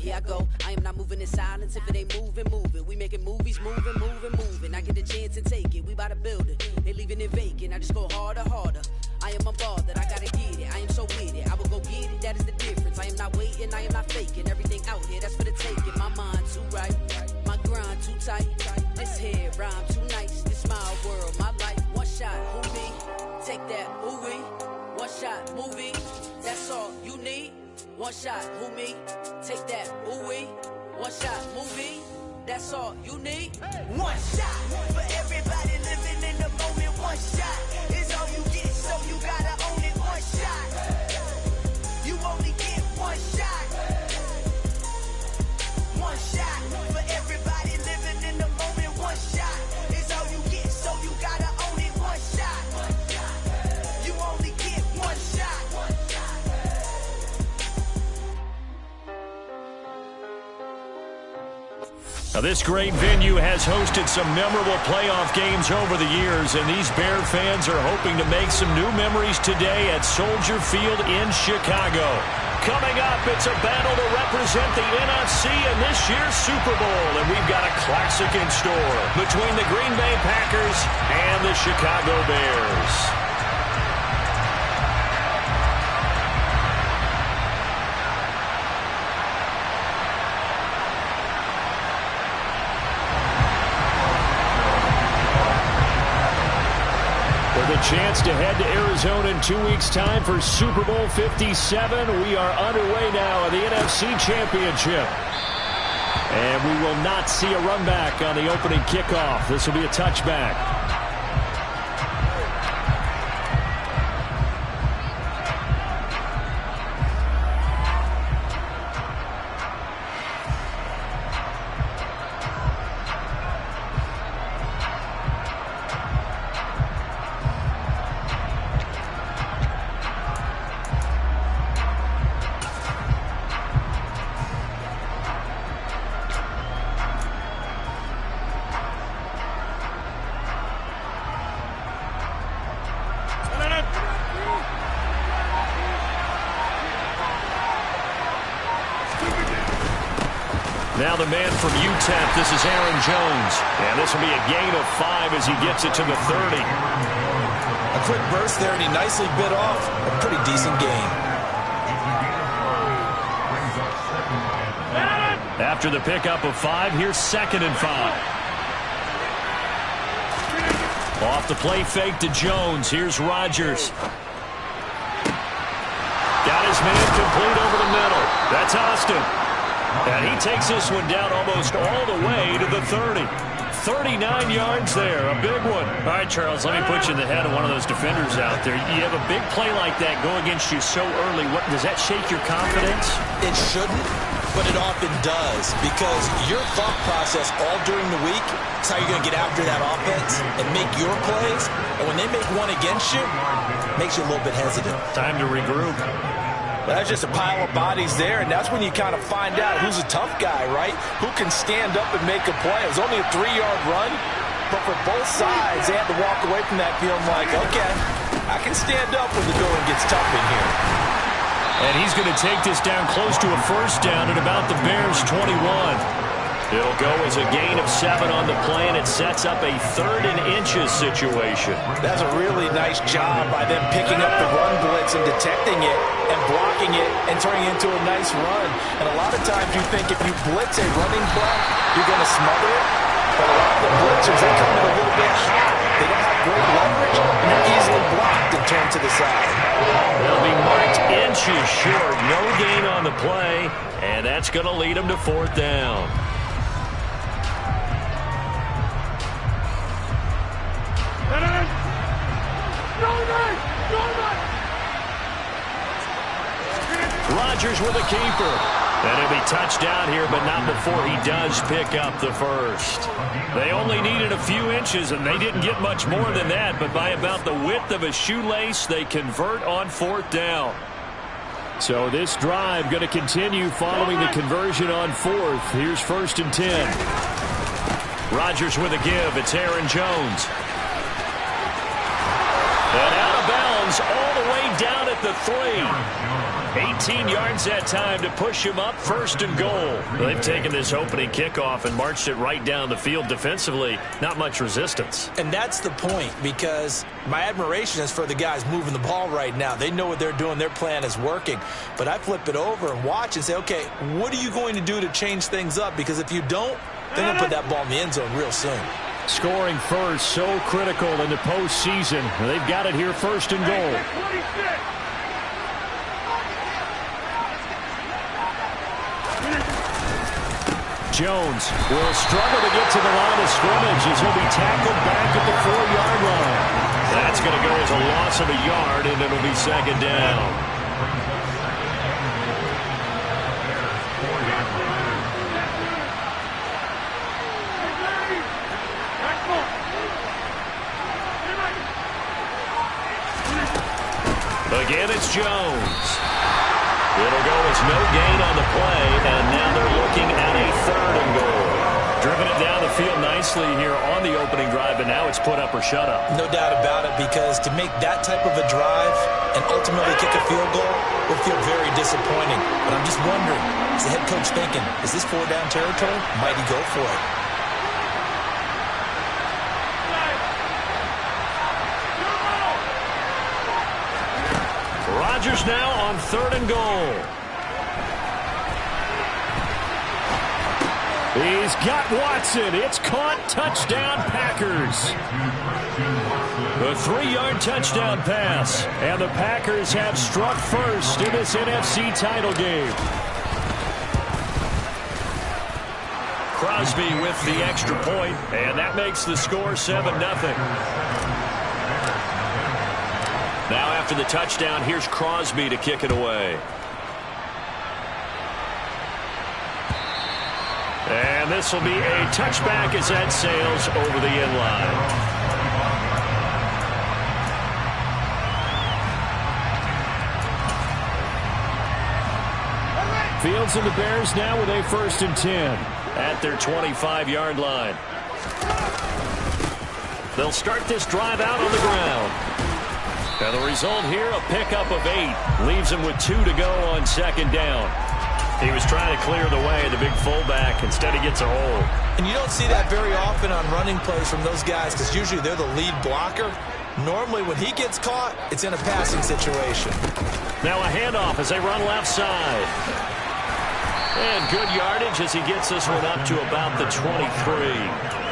Here I go, I am not moving in silence. If it ain't moving, move it. We making movies, moving, moving, moving. I get a chance and take it, we bout to build it. They leaving it vacant, I just go harder, harder. I am unbothered, I gotta get it. I am so with it, I will go get it, that is the difference. I am not waiting, I am not faking. Everything out here, that's for the taking. My mind too right, my grind too tight. This head rhyme too nice. This my world, my life. One shot, who me? Take that, who we? One shot, movie. That's all you need. One shot, who me? Take that, who we? One shot, movie. That's all you need. One shot for everybody living in the moment. One shot is all you get, so you gotta own it. One shot. You only get one shot. One shot for everybody living in the moment. One shot is all you get, so you gotta own it. One shot. You only get one shot. Now, this great venue has hosted some memorable playoff games over the years, and these Bear fans are hoping to make some new memories today at Soldier Field in Chicago. Coming up, it's a battle to represent the NFC in this year's Super Bowl, and we've got a classic in store between the Green Bay Packers and the Chicago Bears. With a chance to head to Arizona in 2 weeks' time for Super Bowl 57. We are underway now in the NFC Championship. And we will not see a run back on the opening kickoff. This will be a touchback. Now the man from UTEP, this is Aaron Jones. And this will be a gain of 5 as he gets it to the 30. A quick burst there, and he nicely bit off a pretty decent gain. After the pickup of 5, here's 2nd and 5. Off the play fake to Jones. Here's Rodgers. Got his man complete over the middle. That's Austin. And he takes this one down almost all the way to the 30. 39 yards there, a big one. All right, Charles, let me put you in the head of one of those defenders out there. You have a big play like that go against you so early. What, does that shake your confidence? It shouldn't, but it often does, because your thought process all during the week is how you're going to get after that offense and make your plays. And when they make one against you, it makes you a little bit hesitant. Time to regroup. But that's just a pile of bodies there, and that's when you kind of find out who's a tough guy, right? Who can stand up and make a play. It was only a 3-yard run, but for both sides, they had to walk away from that feeling like, okay, I can stand up when the going gets tough in here. And he's going to take this down close to a first down at about the Bears' 21. It'll go as a gain of 7 on the play, and it sets up a 3rd and inches situation. That's a really nice job by them picking up the run blitz and detecting it and blocking it and turning it into a nice run. And a lot of times you think if you blitz a running play, you're going to smother it. But a lot of the blitzers, they come in a little bit hot. They don't have great leverage, and they're easily blocked and turned to the side. They'll be marked inches short. No gain on the play, and that's going to lead them to 4th down. Rodgers with a keeper. And he'll be touched down here, but not before he does pick up the first. They only needed a few inches, and they didn't get much more than that. But by about the width of a shoelace, they convert on 4th down. So this drive going to continue following the conversion on 4th. Here's 1st and 10. Rodgers with a give. It's Aaron Jones. And out of bounds all the way down at the 3. 18 yards that time to push him up, 1st and goal. They've taken this opening kickoff and marched it right down the field defensively. Not much resistance. And that's the point, because my admiration is for the guys moving the ball right now. They know what they're doing. Their plan is working. But I flip it over and watch and say, okay, what are you going to do to change things up? Because if you don't, they're going to put that ball in the end zone real soon. Scoring first, so critical in the postseason. They've got it here, 1st and goal. Jones will struggle to get to the line of scrimmage as he'll be tackled back at the 4-yard line. That's going to go as a loss of a yard, and it'll be 2nd down. Again, it's Jones. It'll go as no gain on the play, and now they're looking at a 3rd and goal. Driven it down the field nicely here on the opening drive, but now it's put up or shut up. No doubt about it, because to make that type of a drive and ultimately kick a field goal will feel very disappointing. But I'm just wondering, is the head coach thinking, is this 4-down territory? Might he go for it? Rodgers now on 3rd and goal. He's got Watson. It's caught. Touchdown, Packers. A 3-yard touchdown pass. And the Packers have struck first in this NFC title game. Crosby with the extra point, and that makes the score 7-0. Now after the touchdown, here's Crosby to kick it away. And this will be a touchback as that sails over the end line. Fields and the Bears now with a 1st and 10 at their 25-yard line. They'll start this drive out on the ground. And the result here, a pickup of 8. Leaves him with 2 to go on 2nd down. He was trying to clear the way, the big fullback. Instead, he gets a hole. And you don't see that very often on running plays from those guys, because usually they're the lead blocker. Normally, when he gets caught, it's in a passing situation. Now a handoff as they run left side. And good yardage as he gets this one up to about the 23.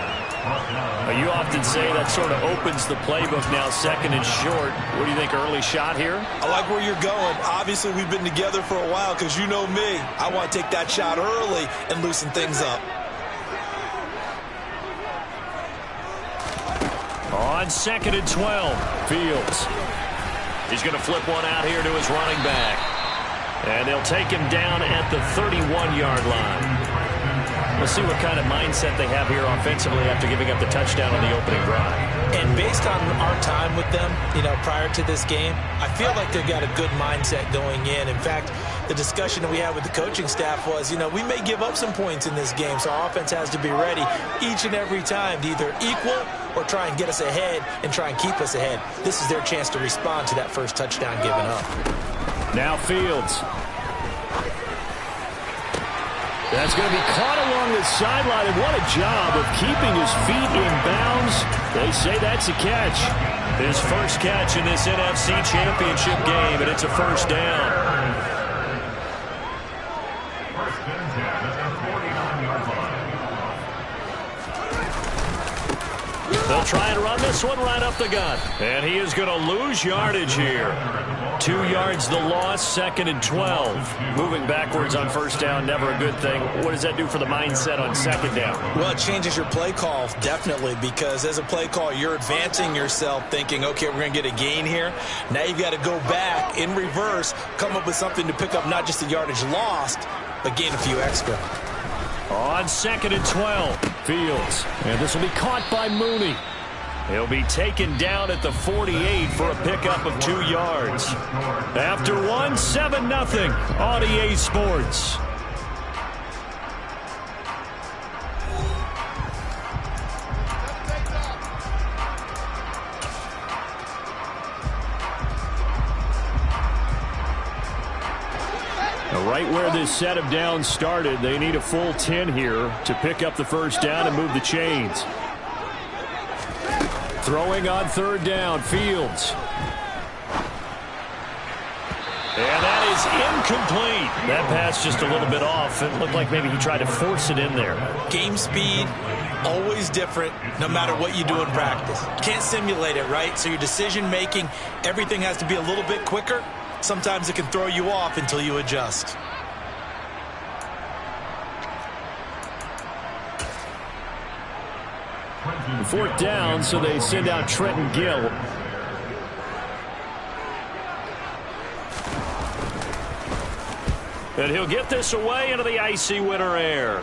You often say that sort of opens the playbook now, 2nd and short. What do you think, early shot here? I like where you're going. Obviously, we've been together for a while, because you know me. I want to take that shot early and loosen things up. On 2nd and 12, Fields. He's going to flip one out here to his running back. And they'll take him down at the 31-yard line. We'll see what kind of mindset they have here offensively after giving up the touchdown on the opening drive. And based on our time with them, prior to this game, I feel like they've got a good mindset going in. In fact, the discussion that we had with the coaching staff was, we may give up some points in this game, so our offense has to be ready each and every time to either equal or try and get us ahead and try and keep us ahead. This is their chance to respond to that first touchdown given up. Now Fields. That's going to be caught along the sideline, and what a job of keeping his feet in bounds. They say that's a catch. His first catch in this NFC Championship game, and it's a 1st down. They'll try and run this one right up the gut. And he is going to lose yardage here. 2 yards the loss, 2nd and 12. Moving backwards on 1st down, never a good thing. What does that do for the mindset on 2nd down? Well, it changes your play call, definitely, because as a play call, you're advancing yourself thinking, okay, we're going to get a gain here. Now you've got to go back in reverse, come up with something to pick up not just the yardage lost, but gain a few extra. On 2nd and 12, Fields. And this will be caught by Mooney. He'll be taken down at the 48 for a pickup of 2 yards. After one, 7-0 on EA Sports. Right where this set of downs started, they need a full 10 here to pick up the first down and move the chains. Throwing on third down, Fields. And that is incomplete. That pass just a little bit off. It looked like maybe he tried to force it in there. Game speed, always different no matter what you do in practice. Can't simulate it, right? So your decision making, everything has to be a little bit quicker. Sometimes it can throw you off until you adjust. Fourth down, so they send out Trenton Gill. And he'll get this away into the icy winter air.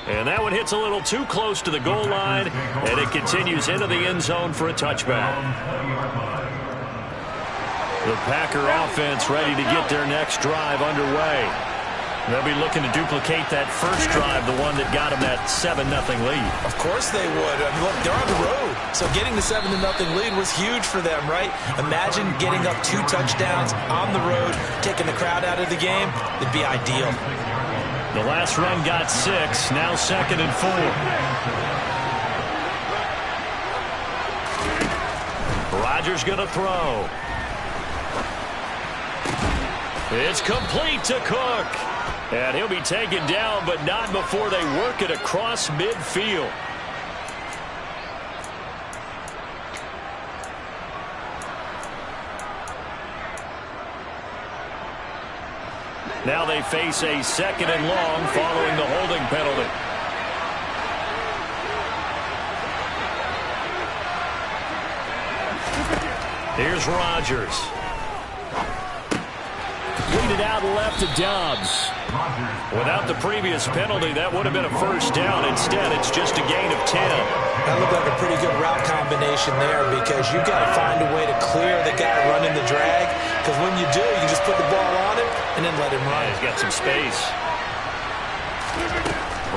And that one hits a little too close to the goal line, and it continues into the end zone for a touchback. The Packer offense ready to get their next drive underway. They'll be looking to duplicate that first drive, the one that got them that 7-0 lead. Of course they would. I mean, look, they're on the road. So getting the 7-0 lead was huge for them, right? Imagine getting up 2 touchdowns on the road, taking the crowd out of the game. It'd be ideal. The last run got 6, now 2nd and 4. Rodgers going to throw. It's complete to Cook. And he'll be taken down, but not before they work it across midfield. Now they face a 2nd and long following the holding penalty. Here's Rodgers. Lead it out left to Dobbs. Without the previous penalty, that would have been a first down. Instead, it's just a gain of 10. That looked like a pretty good route combination there because you've got to find a way to clear the guy running the drag. Because when you do, you just put the ball on him and then let him run. He's got some space.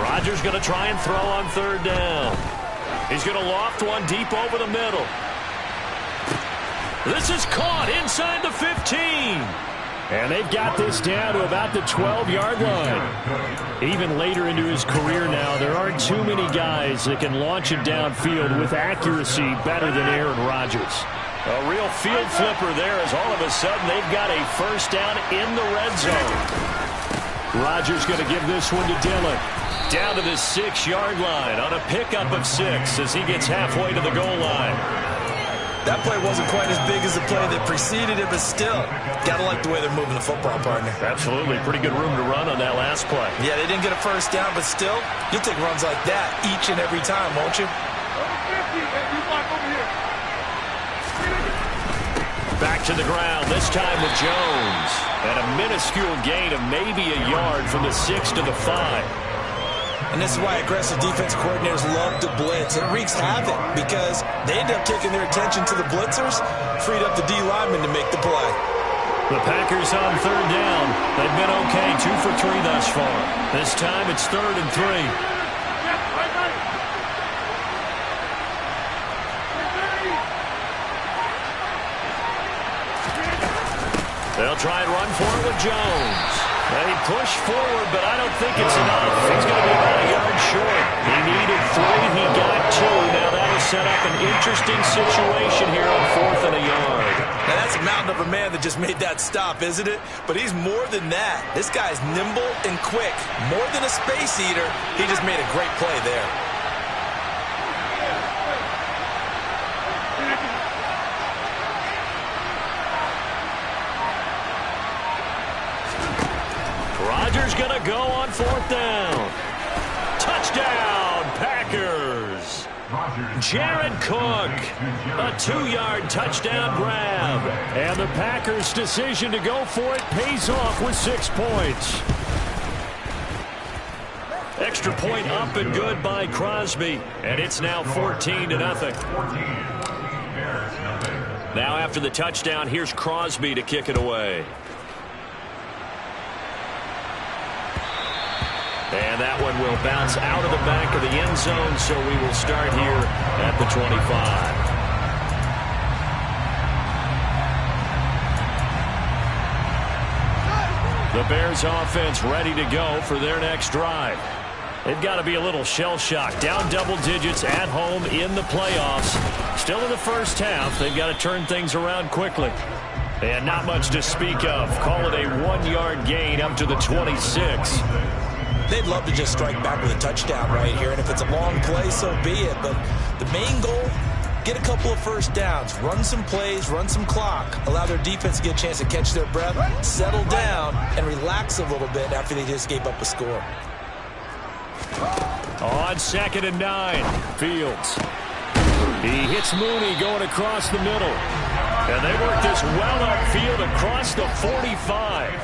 Rodgers going to try and throw on third down. He's going to loft one deep over the middle. This is caught inside the 15. And they've got this down to about the 12-yard line. Even later into his career now, there aren't too many guys that can launch it downfield with accuracy better than Aaron Rodgers. A real field flipper there as all of a sudden they've got a first down in the red zone. Rodgers going to give this one to Dillon. Down to the 6-yard line on a pickup of 6 as he gets halfway to the goal line. That play wasn't quite as big as the play that preceded it, but still, gotta like the way they're moving the football, partner. Absolutely. Pretty good room to run on that last play. Yeah, they didn't get a first down, but still, you'll take runs like that each and every time, won't you? Back to the ground, this time with Jones. And a minuscule gain of maybe a yard from the 6 to the 5. And this is why aggressive defense coordinators love to blitz. It wreaks havoc because they end up taking their attention to the blitzers, freed up the D lineman to make the play. The Packers on third down. They've been okay, 2 for 3 thus far. This time it's 3rd and 3. They'll try and run for it with Jones. They push forward, but I don't think it's enough. He's going to be about a yard short. He needed 3. He got 2. Now that will set up an interesting situation here on 4th and a yard. Now that's a mountain of a man that just made that stop, isn't it? But he's more than that. This guy's nimble and quick. More than a space eater. He just made a great play there. Rodgers going to go on 4th down. Touchdown, Packers. Jared Cook, a 2-yard touchdown grab. And the Packers' decision to go for it pays off with 6 points. Extra point up and good by Crosby. And it's now 14-0. Now after the touchdown, here's Crosby to kick it away. And that one will bounce out of the back of the end zone, so we will start here at the 25. The Bears offense ready to go for their next drive. They've got to be a little shell-shocked. Down double digits at home in the playoffs. Still in the first half. They've got to turn things around quickly. And not much to speak of. Call it a 1-yard gain up to the 26. They'd love to just strike back with a touchdown right here. And if it's a long play, so be it. But the main goal, get a couple of first downs, run some plays, run some clock, allow their defense to get a chance to catch their breath, settle down, and relax a little bit after they just gave up a score. On 2nd and 9, Fields. He hits Mooney going across the middle. And they work this well upfield across the 45.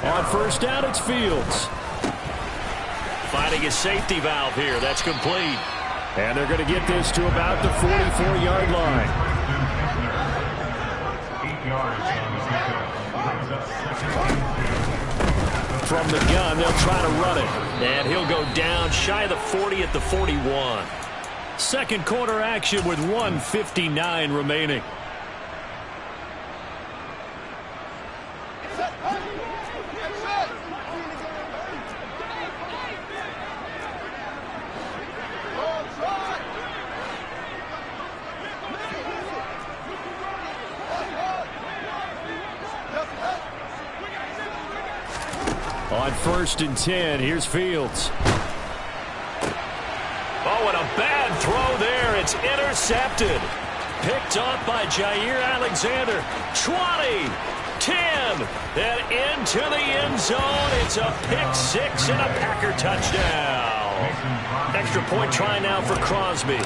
On first down, it's Fields. Finding a safety valve here. That's complete. And they're going to get this to about the 44-yard line. From the gun, they'll try to run it. And he'll go down shy of the 40 at the 41. Second quarter action with 1:59 remaining. On 1st and 10, here's Fields. Oh, and a bad throw there. It's intercepted. Picked off by Jair Alexander. 20, 10, and into the end zone. It's a pick six and a Packer touchdown. Extra point try now for Crosby.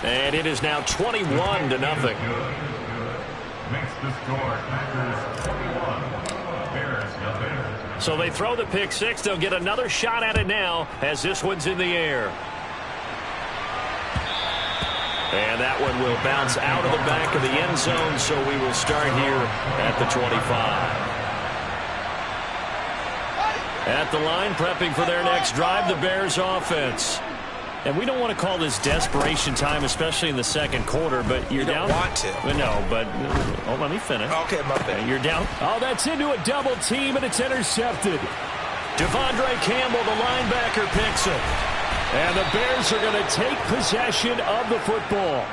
And it is now 21-0. Makes the score. Packers 21. Bears nothing. So they throw the pick six. They'll get another shot at it now as this one's in the air. And that one will bounce out of the back of the end zone, so we will start here at the 25. At the line, prepping for their next drive, the Bears offense. And we don't want to call this desperation time, especially in the second quarter, but you're down. You don't want to. No, but let me finish. Okay, my bad. You're down. Oh, that's into a double team, and it's intercepted. Devondre Campbell, the linebacker, picks it. And the Bears are going to take possession of the football.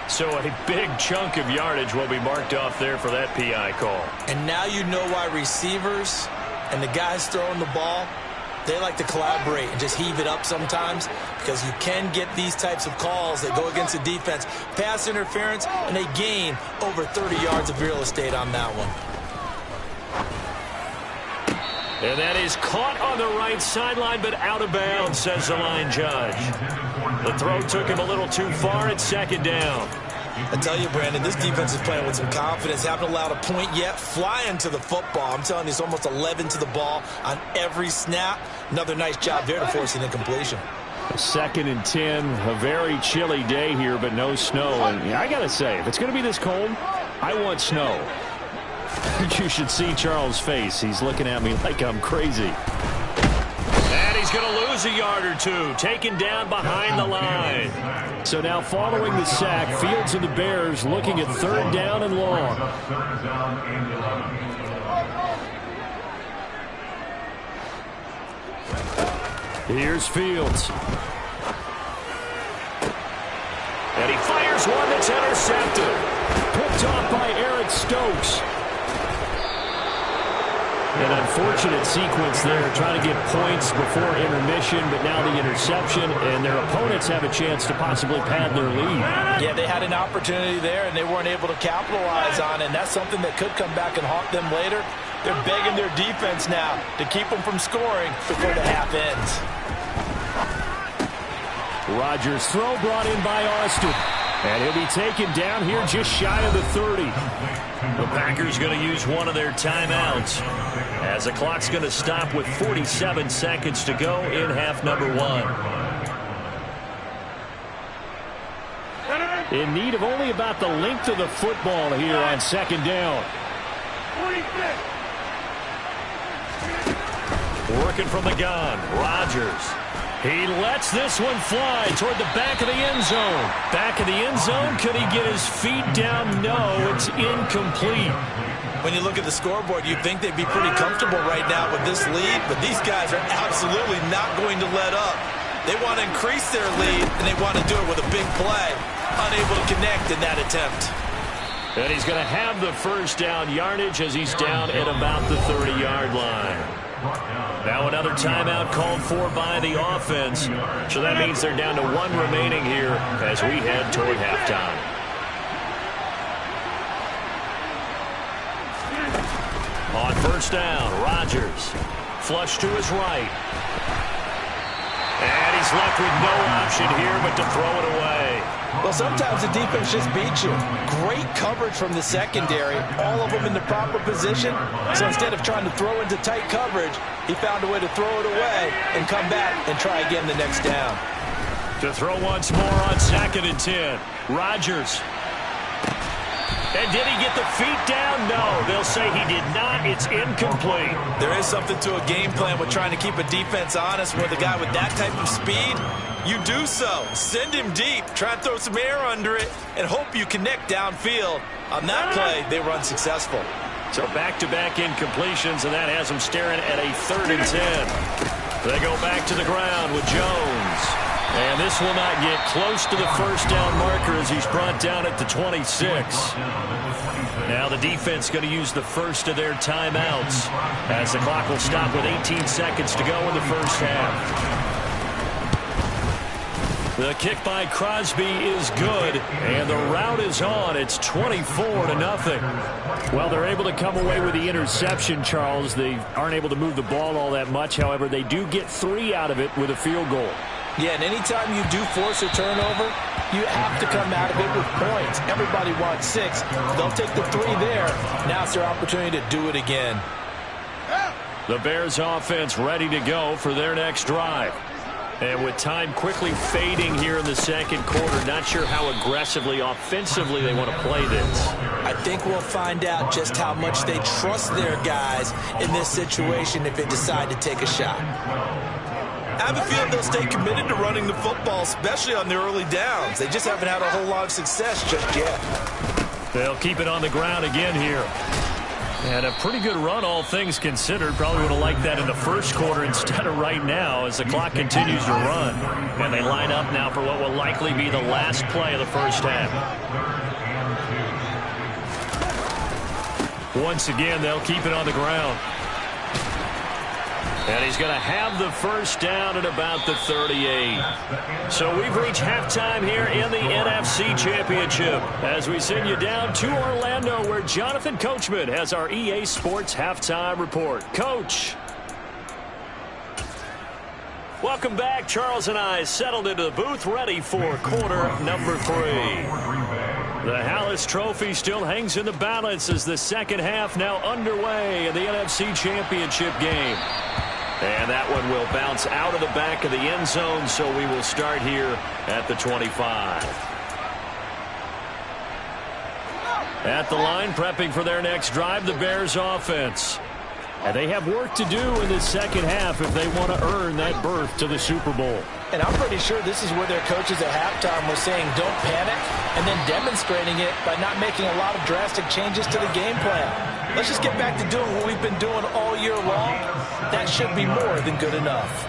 So a big chunk of yardage will be marked off there for that PI call. And now you know why receivers and the guys throwing the ball, they like to collaborate and just heave it up sometimes, because you can get these types of calls that go against the defense. Pass interference, and they gain over 30 yards of real estate on that one. And that is caught on the right sideline, but out of bounds, says the line judge. The throw took him a little too far. It's 2nd down. I tell you, Brandon, this defense is playing with some confidence. Haven't allowed a point yet. Flying to the football. I'm telling you, it's almost 11 to the ball on every snap. Another nice job there to force an incompletion. 2nd and 10. A very chilly day here, but no snow. And I got to say, if it's going to be this cold, I want snow. You should see Charles' face. He's looking at me like I'm crazy. And he's going to lose a yard or two. Taken down behind the line. So now following the sack, Fields and the Bears looking at 3rd down and long. Here's Fields. And he fires one that's intercepted. Picked off by Eric Stokes. An unfortunate sequence there, trying to get points before intermission, but now the interception, and their opponents have a chance to possibly pad their lead. Yeah, they had an opportunity there, and they weren't able to capitalize on it, and that's something that could come back and haunt them later. They're begging their defense now to keep them from scoring before the half ends. Rodgers' throw brought in by Austin, and he'll be taken down here just shy of the 30. The Packers going to use one of their timeouts as the clock's going to stop with 47 seconds to go in half number 1. In need of only about the length of the football here on 2nd down. Working from the gun, Rodgers. He lets this one fly toward the back of the end zone. Back of the end zone. Could he get his feet down? No, it's incomplete. When you look at the scoreboard, you'd think they'd be pretty comfortable right now with this lead, but these guys are absolutely not going to let up. They want to increase their lead, and they want to do it with a big play. Unable to connect in that attempt. And he's going to have the first down yardage as he's down at about the 30-yard line. Now another timeout called for by the offense. So that means they're down to one remaining here as we head toward halftime. On first down, Rodgers. Flush to his right. And he's left with no option here but to throw it away. Well, sometimes the defense just beats you. Great coverage from the secondary. All of them in the proper position. So instead of trying to throw into tight coverage, he found a way to throw it away and come back and try again the next down. To throw once more on 2nd and 10. Rodgers. And did he get the feet down? No, they'll say he did not. It's incomplete. There is something to a game plan with trying to keep a defense honest with a guy with that type of speed. You do so. Send him deep. Try and throw some air under it and hope you connect downfield. On that play, they were unsuccessful. So back-to-back incompletions, and that has them staring at a 3rd and 10. They go back to the ground with Jones. And this will not get close to the first down marker as he's brought down at the 26. Now the defense going to use the first of their timeouts as the clock will stop with 18 seconds to go in the first half. The kick by Crosby is good, and the route is on. It's 24-0. Well, they're able to come away with the interception, Charles. They aren't able to move the ball all that much. However, they do get 3 out of it with a field goal. Yeah, and anytime you do force a turnover, you have to come out of it with points. Everybody wants 6. They'll take the 3 there. Now it's their opportunity to do it again. The Bears offense ready to go for their next drive. And with time quickly fading here in the second quarter, not sure how aggressively, offensively they want to play this. I think we'll find out just how much they trust their guys in this situation if they decide to take a shot. I have a feeling they'll stay committed to running the football, especially on their early downs. They just haven't had a whole lot of success just yet. They'll keep it on the ground again here. And a pretty good run, all things considered. Probably would have liked that in the first quarter instead of right now as the clock continues to run. And they line up now for what will likely be the last play of the first half. Once again, they'll keep it on the ground. And he's going to have the first down at about the 38. So we've reached halftime here in the NFC Championship as we send you down to Orlando where Jonathan Coachman has our EA Sports Halftime Report. Coach. Welcome back. Charles and I settled into the booth ready for quarter number 3. The Hallis Trophy still hangs in the balance as the second half now underway in the NFC Championship game. And that one will bounce out of the back of the end zone, so we will start here at the 25. At the line, prepping for their next drive, the Bears offense. And they have work to do in the second half if they want to earn that berth to the Super Bowl. And I'm pretty sure this is where their coaches at halftime were saying don't panic and then demonstrating it by not making a lot of drastic changes to the game plan. Let's just get back to doing what we've been doing all year long. That should be more than good enough.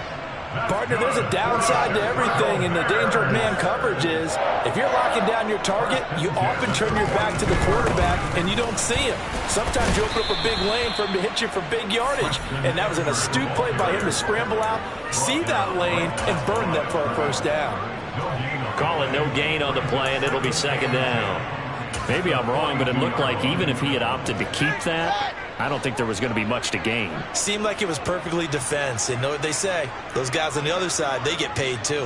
Partner, there's a downside to everything, and the danger of man coverage is if you're locking down your target, you often turn your back to the quarterback and you don't see him. Sometimes you open up a big lane for him to hit you for big yardage, and that was an astute play by him to scramble out, see that lane, and burn that for a first down. Call it no gain on the play, and it'll be second down. Maybe I'm wrong, but it looked like even if he had opted to keep that, I don't think there was going to be much to gain. Seemed like it was perfectly defense. And know what they say? Those guys on the other side, they get paid too.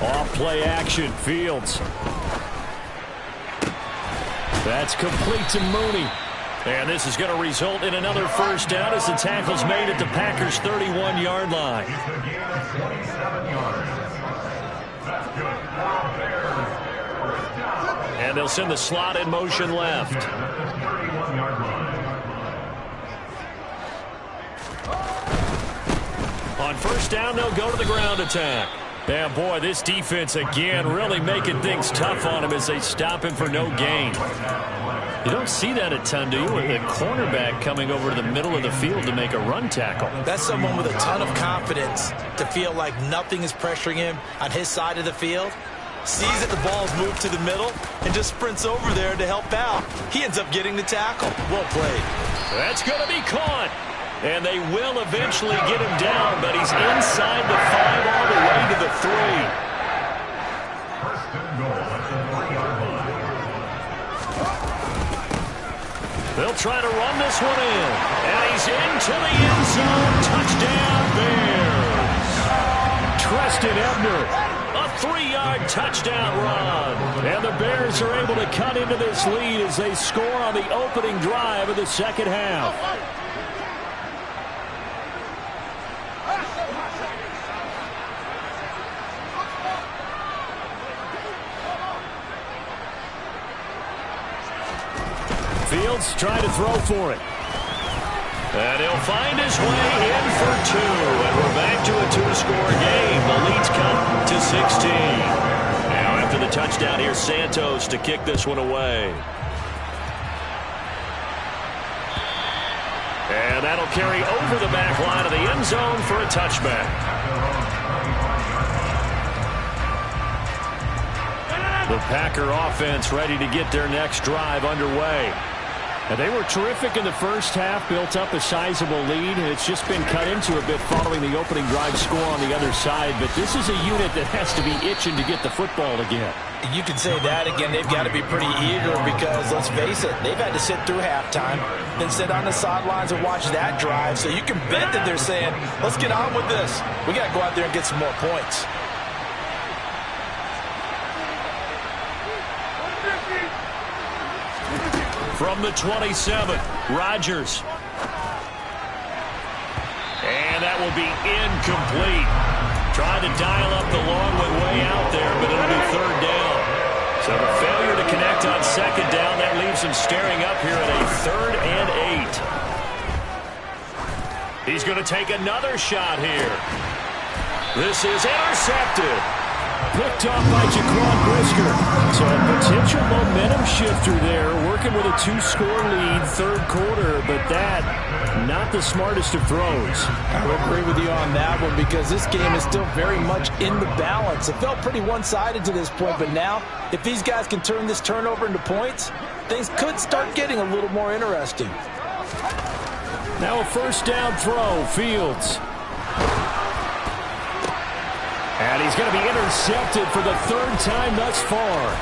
Off play action, Fields. That's complete to Mooney. And this is going to result in another first down as the tackle's made at the Packers' 31-yard line. And they'll send the slot in motion left. On first down, they'll go to the ground attack. And boy, this defense again really making things tough on him as they stop him for no gain. You don't see that a ton, do you? With a cornerback coming over to the middle of the field to make a run tackle. That's someone with a ton of confidence to feel like nothing is pressuring him on his side of the field. Sees that the ball's moved to the middle and just sprints over there to help out. He ends up getting the tackle. Well played. That's going to be caught. And they will eventually get him down, but he's inside the 5 all the way to the 3. First and goal at the 3-yard line. They'll try to run this one in. And he's into the end zone. Touchdown, Bears. Treston Ebner. A 3-yard touchdown run. And the Bears are able to cut into this lead as they score on the opening drive of the second half. Fields trying to throw for it. And he'll find his way in for 2. And we're back to a 2-score game. The lead's cut to 16. Now after the touchdown, here's Santos to kick this one away. And that'll carry over the back line of the end zone for a touchback. The Packer offense ready to get their next drive underway. And they were terrific in the first half, built up a sizable lead, and it's just been cut into a bit following the opening drive score on the other side. But this is a unit that has to be itching to get the football again. You can say that again. They've got to be pretty eager because, let's face it, they've had to sit through halftime, then sit on the sidelines and watch that drive. So you can bet that they're saying, let's get on with this. We got to go out there and get some more points. From the 27, Rodgers. And that will be incomplete. Trying to dial up the long way out there, but it'll be third down. So the failure to connect on second down, that leaves him staring up here at a 3rd and 8. He's going to take another shot here. This is intercepted. Picked off by Jaquan Brisker. So a potential momentum shifter there, working with a 2-score lead, third quarter, but that, not the smartest of throws. I would agree with you on that one because this game is still very much in the balance. It felt pretty one-sided to this point, but now, if these guys can turn this turnover into points, things could start getting a little more interesting. Now a first down throw, Fields. And he's going to be intercepted for the 3rd time thus far.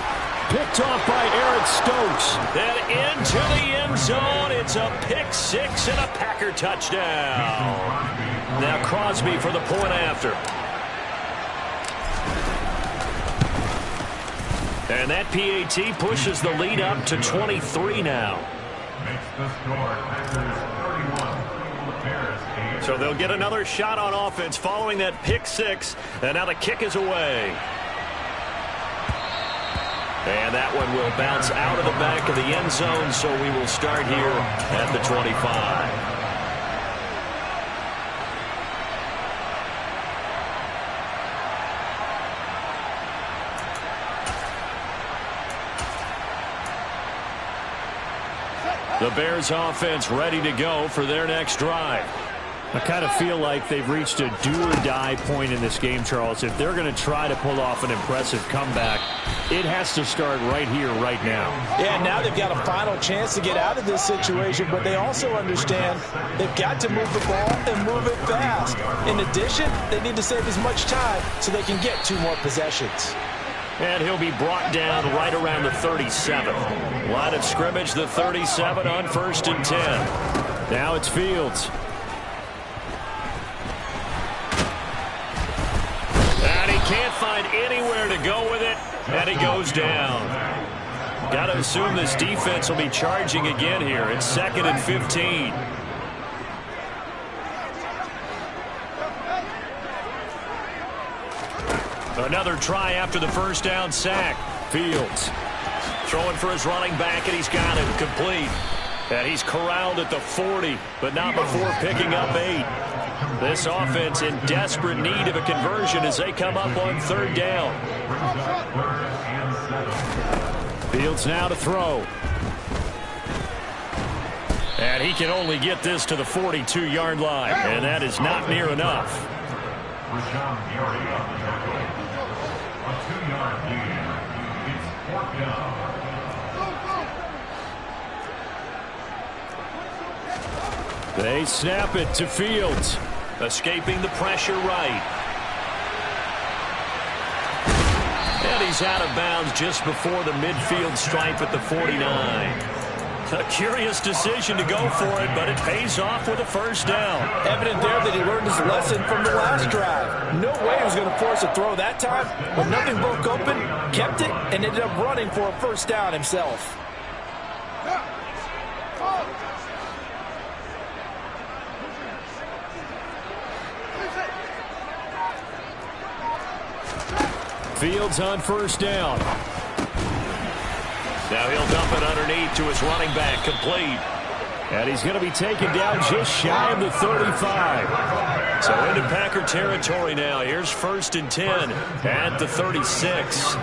Picked off by Eric Stokes. And into the end zone. It's a pick 6 and a Packer touchdown. Now Crosby for the point after. And that PAT pushes the lead up to 23 now. Makes the score Packers 31. So they'll get another shot on offense following that pick 6. And now the kick is away. And that one will bounce out of the back of the end zone, so we will start here at the 25. The Bears offense ready to go for their next drive. I kind of feel like they've reached a do-or-die point in this game, Charles. If they're going to try to pull off an impressive comeback, it has to start right here, right now. Yeah, now they've got a final chance to get out of this situation, but they also understand they've got to move the ball and move it fast. In addition, they need to save as much time so they can get 2 more possessions. And he'll be brought down right around the 37. Line of scrimmage, the 37 on 1st and 10. Now it's Fields. And he can't find anywhere to go with it, and he goes down. Got to assume this defense will be charging again here. It's 2nd and 15. Another try after the first down sack. Fields Throwing for his running back, and he's got it complete. And he's corralled at the 40, but not before picking up 8. This offense in desperate need of a conversion as they come up on 3rd down. Fields now to throw. And he can only get this to the 42-yard line, and that is not near enough. Rashawn Gary on the tackle. A 2-yard gain. It's 4th down. They snap it to Fields. Escaping the pressure right. And he's out of bounds just before the midfield stripe at the 49. A curious decision to go for it, but it pays off with a 1st down. Evident there that he learned his lesson from the last drive. No way he was going to force a throw that time. When nothing broke open, kept it, and ended up running for a 1st down himself. Fields on 1st down. Now he'll dump it underneath to his running back, complete. And he's going to be taken down just shy of the 35. So into Packer territory now. Here's 1st and 10 at the 36.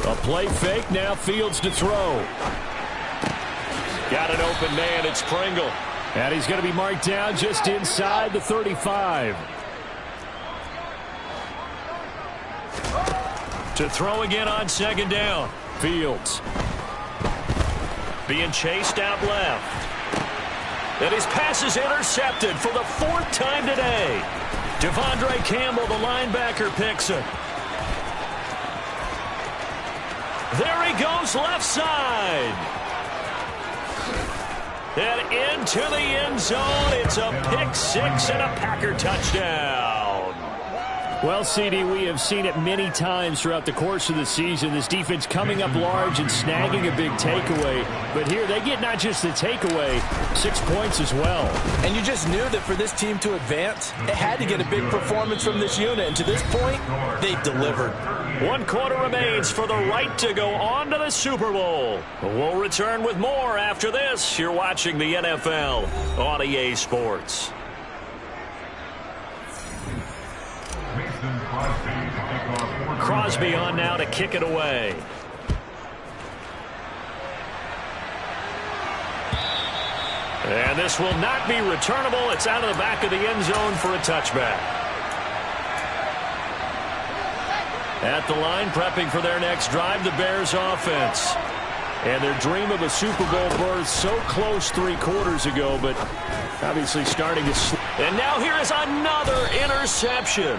A play fake, now Fields to throw. Got an open man, it's Pringle. And he's going to be marked down just inside the 35. To throw again on 2nd down. Fields. Being chased out left. And his pass is intercepted for the 4th time today. Devondre Campbell, the linebacker, picks it. There he goes left side. And into the end zone. It's a pick 6 and a Packer touchdown. Well, CD, we have seen it many times throughout the course of the season. This defense coming up large and snagging a big takeaway. But here they get not just the takeaway, 6 points as well. And you just knew that for this team to advance, it had to get a big performance from this unit. And to this point, they've delivered. 1 quarter remains for the right to go on to the Super Bowl. We'll return with more after this. You're watching the NFL on EA Sports. Crosby on now to kick it away. And this will not be returnable. It's out of the back of the end zone for a touchback. At the line, prepping for their next drive, the Bears offense. And their dream of a Super Bowl berth so close 3 quarters ago, but obviously starting to slip. And now here is another interception.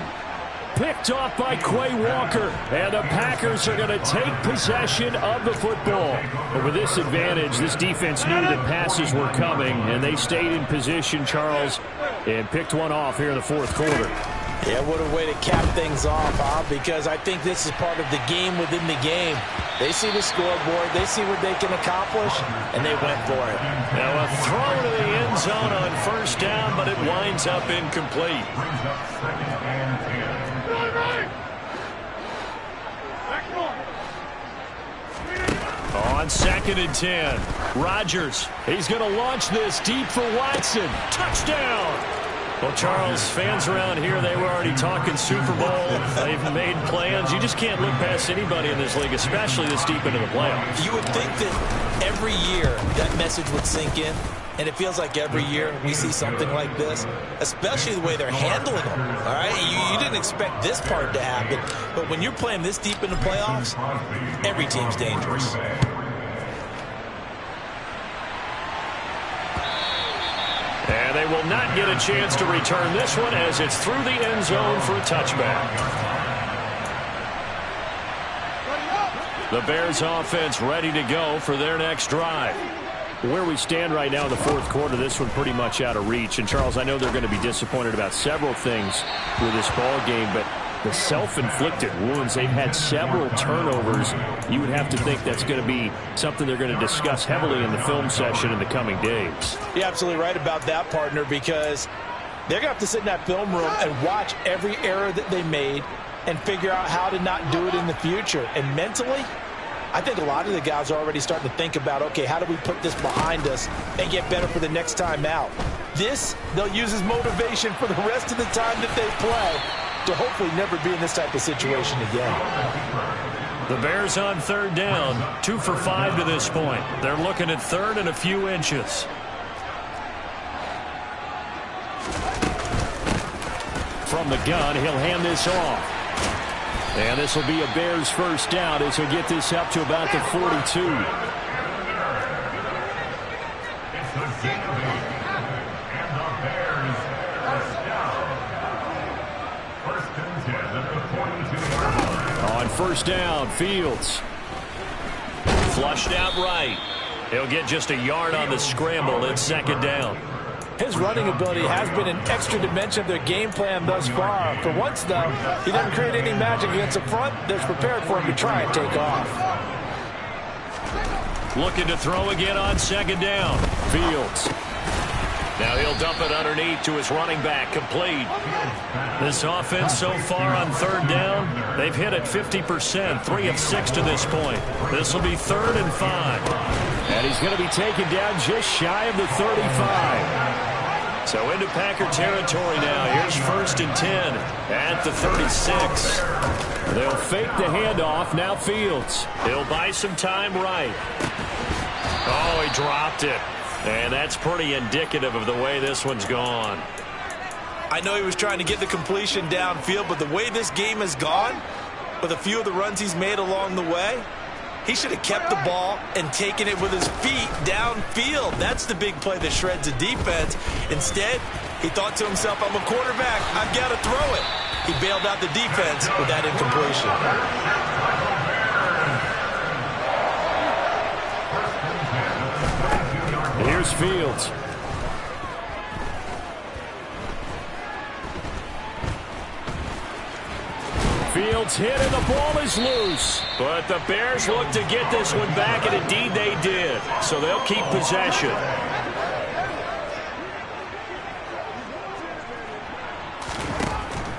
Picked off by Quay Walker. And the Packers are going to take possession of the football. But with this advantage, this defense knew that passes were coming, and they stayed in position, Charles, and picked one off here in the 4th quarter. Yeah, what a way to cap things off, Bob, because I think this is part of the game within the game. They see the scoreboard, they see what they can accomplish, and they went for it. Now a throw to the end zone on 1st down, but it winds up incomplete. On 2nd and 10, Rodgers, he's going to launch this deep for Watson. Touchdown! Well, Charles, fans around here, they were already talking Super Bowl. They've made plans. You just can't look past anybody in this league, especially this deep into the playoffs. You would think that every year that message would sink in, and it feels like every year we see something like this, especially the way they're handling them. All right, you didn't expect this part to happen, but when you're playing this deep in the playoffs, every team's dangerous. And they will not get a chance to return this one as it's through the end zone for a touchback. The Bears offense ready to go for their next drive. Where we stand right now in the 4th quarter, this one pretty much out of reach. And, Charles, I know they're going to be disappointed about several things with this ball game, but the self-inflicted wounds, they've had several turnovers. You would have to think that's going to be something they're going to discuss heavily in the film session in the coming days. You're absolutely right about that, partner, because They're going to have to sit in that film room and watch every error that they made and figure out how to not do it in the future. And mentally, I think a lot of the guys are already starting to think about, okay, how do we put this behind us and get better for the next time out? This, they'll use as motivation for the rest of the time that they play to hopefully never be in this type of situation again. The Bears on third down, 2 for 5 to this point. They're looking at third and a few inches. From the gun, he'll hand this off. And this will be a Bears first down as he'll get this up to about the 42. It's the Jacoby. And the Bears first down. First and 10 at the 42-yard line. On first down, Fields. Flushed out right. He'll get just a yard on the scramble. It's second down. His running ability has been an extra dimension of their game plan thus far. For once, though, he doesn't create any magic against the front. They're prepared for him to try and take off. Looking to throw again on second down. Fields. Now he'll dump it underneath to his running back. Complete. This offense so far on third down, they've hit it 50%, 3 of 6 to this point. This will be 3rd and 5. And he's going to be taken down just shy of the 35. So into Packer territory now. Here's 1st and 10 at the 36. They'll fake the handoff. Now Fields. He'll buy some time right. Oh, he dropped it. And that's pretty indicative of the way this one's gone. I know he was trying to get the completion downfield, but the way this game has gone, with a few of the runs he's made along the way, he should have kept the ball and taken it with his feet downfield. That's the big play that shreds a defense. Instead, he thought to himself, I'm a quarterback, I've got to throw it. He bailed out the defense with that incompletion. Here's Fields. Fields hit and the ball is loose. But the Bears look to get this one back, and indeed they did. So they'll keep possession.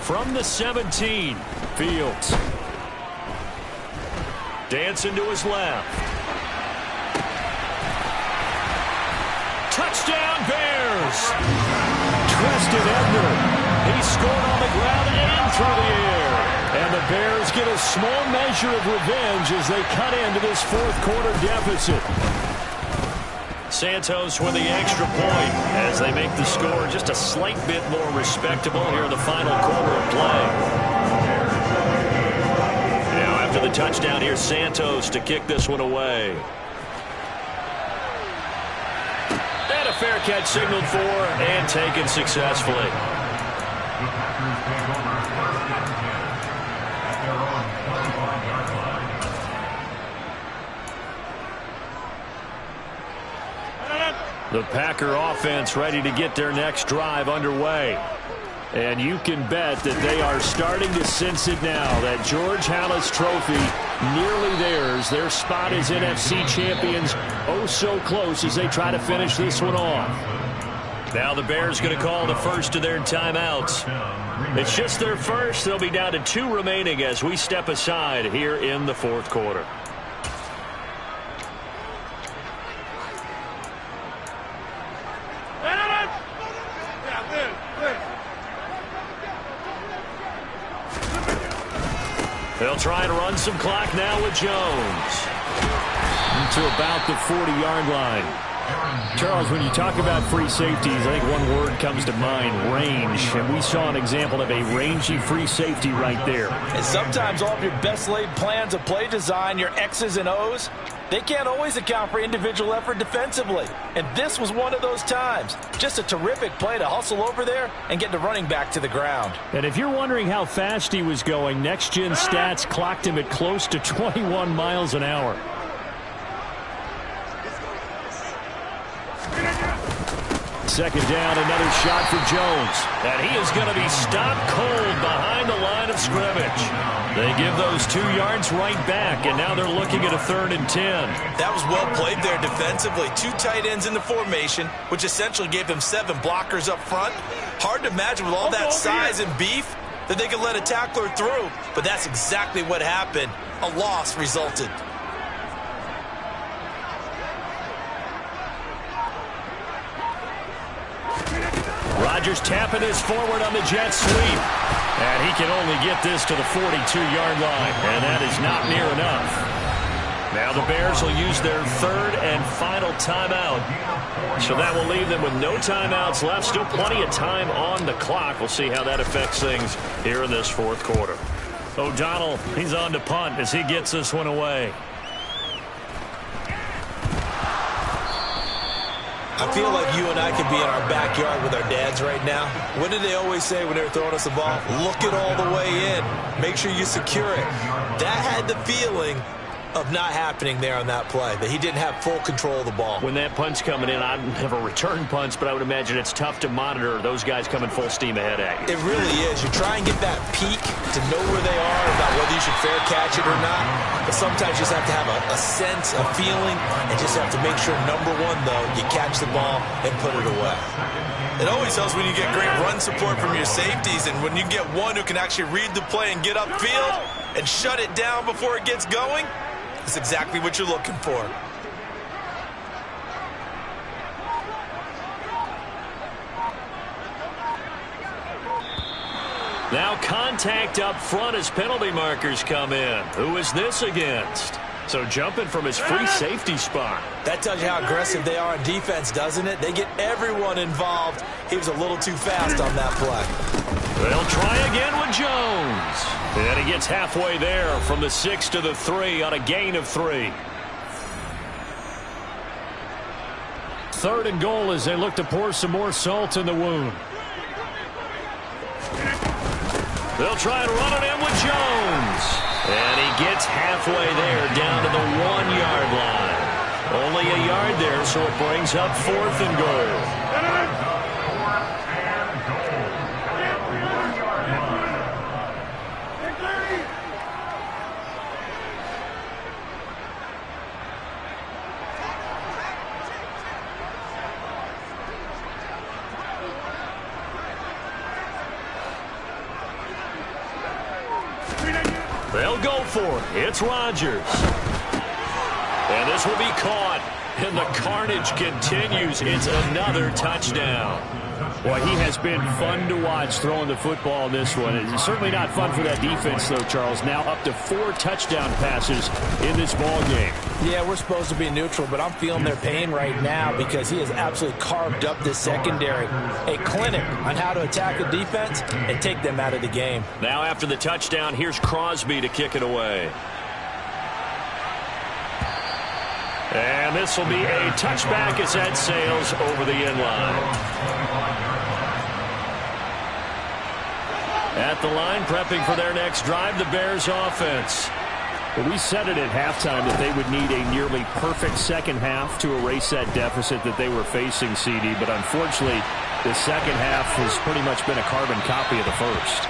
From the 17, Fields. Dancing to his left. Touchdown, Bears! Tristan Ebner. He scored on the ground and through the air. And the Bears get a small measure of revenge as they cut into this fourth quarter deficit. Santos with the extra point as they make the score just a slight bit more respectable here in the final quarter of play. Now after the touchdown, here's Santos to kick this one away. And a fair catch signaled for and taken successfully. The Packers take over 1st and 10 at their own 25-yard line. The Packer offense ready to get their next drive underway. And you can bet that they are starting to sense it now. That George Halas trophy nearly theirs. Their spot as NFC champions oh so close as they try to finish this one off. Now the Bears going to call the first of their timeouts. It's just their first. They'll be down to 2 remaining as we step aside here in the fourth quarter. They'll try to run some clock now with Jones. To about the 40-yard line. Charles, when you talk about free safeties, I think one word comes to mind, range. And we saw an example of a rangy free safety right there. And sometimes all of your best laid plans of play design, your X's and O's, they can't always account for individual effort defensively. And this was one of those times. Just a terrific play to hustle over there and get the running back to the ground. And if you're wondering how fast he was going, Next Gen Stats clocked him at close to 21 miles an hour. second down, another shot for Jones. And he is going to be stopped cold behind the line of scrimmage. They give those 2 yards right back, and now they're looking at a 3rd and 10. That was well played there defensively. 2 tight ends in the formation, which essentially gave them 7 blockers up front. Hard to imagine with all that size and beef that they could let a tackler through, but that's exactly what happened. A loss resulted. Rodgers tapping this forward on the jet sweep. And he can only get this to the 42-yard line, and that is not near enough. Now the Bears will use their 3rd and final timeout. So that will leave them with no timeouts left. Still plenty of time on the clock. We'll see how that affects things here in this 4th quarter. O'Donnell, he's on to punt as he gets this one away. I feel like you and I could be in our backyard with our dads right now. What did they always say when they were throwing us the ball? Look it all the way in. Make sure you secure it. That had the feeling of not happening there on that play, that he didn't have full control of the ball. When that punt's coming in, I never return punts, but I would imagine it's tough to monitor those guys coming full steam ahead at you. It really is. You try and get that peek to know where they are, about whether you should fair catch it or not. But sometimes you just have to have a sense, a feeling, and just have to make sure, number one, though, you catch the ball and put it away. It always helps when you get great run support from your safeties, and when you get one who can actually read the play and get upfield and shut it down before it gets going. That's exactly what you're looking for. Now contact up front as penalty markers come in. Who is this against? So jumping from his free safety spot. That tells you how aggressive they are on defense, doesn't it? They get everyone involved. He was a little too fast on that play. They'll try again with Jones. And he gets halfway there from the 6 to the 3 on a gain of 3. 3rd and goal as they look to pour some more salt in the wound. They'll try and run it in with Jones. And he gets halfway there down to the 1-yard line. Only a yard there, so it brings up 4th and goal. They'll go for it. It's Rodgers. And this will be caught. And the carnage continues. It's another touchdown. Boy, he has been fun to watch throwing the football in this one. It's certainly not fun for that defense, though, Charles. Now up to 4 touchdown passes in this ball game. Yeah, we're supposed to be neutral, but I'm feeling their pain right now because he has absolutely carved up this secondary. A clinic on how to attack a defense and take them out of the game. Now after the touchdown, here's Crosby to kick it away. And this will be a touchback as that sails over the end line. At the line, prepping for their next drive, the Bears offense. Well, we said it at halftime that they would need a nearly perfect second half to erase that deficit that they were facing, CD. But unfortunately, the second half has pretty much been a carbon copy of the first.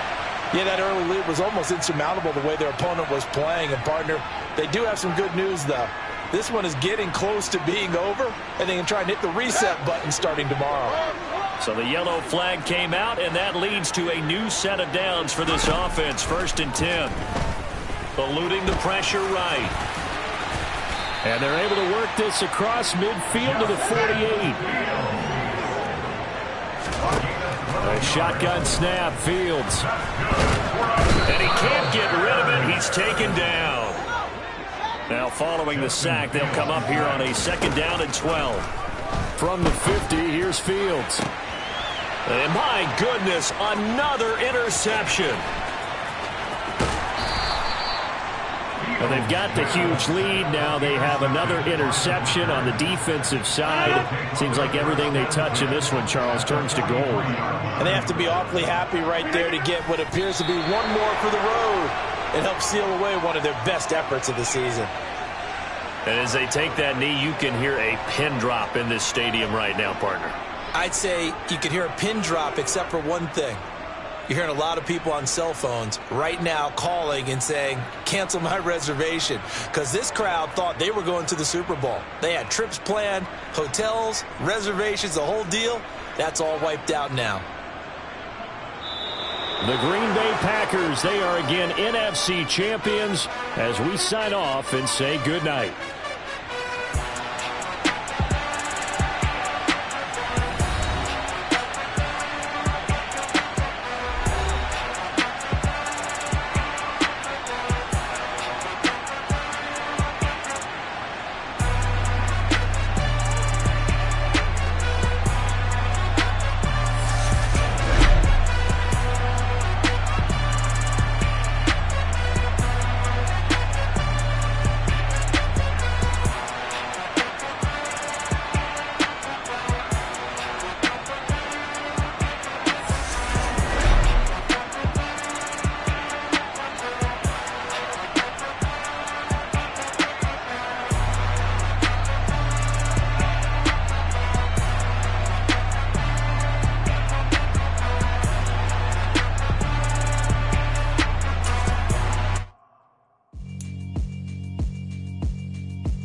Yeah, that early lead was almost insurmountable the way their opponent was playing. And, partner, they do have some good news, though. This one is getting close to being over, and they can try and hit the reset button starting tomorrow. So the yellow flag came out, and that leads to a new set of downs for this offense. 1st and 10. Eluding the pressure right. And they're able to work this across midfield to the 48. A shotgun snap, Fields. And he can't get rid of it. He's taken down. Now following the sack, they'll come up here on a 2nd down and 12. From the 50, here's Fields. And my goodness, another interception. Well, they've got the huge lead. Now they have another interception on the defensive side. Seems like everything they touch in this one, Charles, turns to gold. And they have to be awfully happy right there to get what appears to be one more for the road. It helps seal away one of their best efforts of the season. And as they take that knee, you can hear a pin drop in this stadium right now, partner. I'd say you could hear a pin drop except for one thing. You're hearing a lot of people on cell phones right now calling and saying, cancel my reservation, because this crowd thought they were going to the Super Bowl. They had trips planned, hotels, reservations, the whole deal. That's all wiped out now. The Green Bay Packers, they are again NFC champions as we sign off and say goodnight.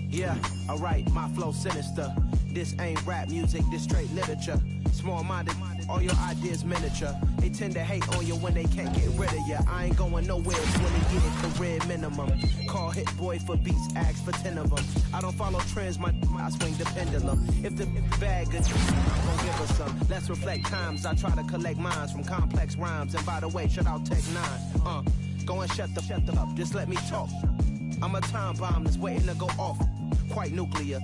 Yeah, alright, my flow sinister. This ain't rap music, this straight literature. Small-minded, all your ideas miniature. They tend to hate on you when they can't get rid of you. I ain't going nowhere, 20 years career minimum. Call Hit Boy for beats, ask for 10 of them. I don't follow trends, I swing the pendulum. If the bag good, I'm gon' give her some. Let's reflect times, I try to collect minds from complex rhymes. And by the way, shout out Tech 9. Go and shut the up, just let me talk. I'm a time bomb that's waiting to go off. Quite nuclear.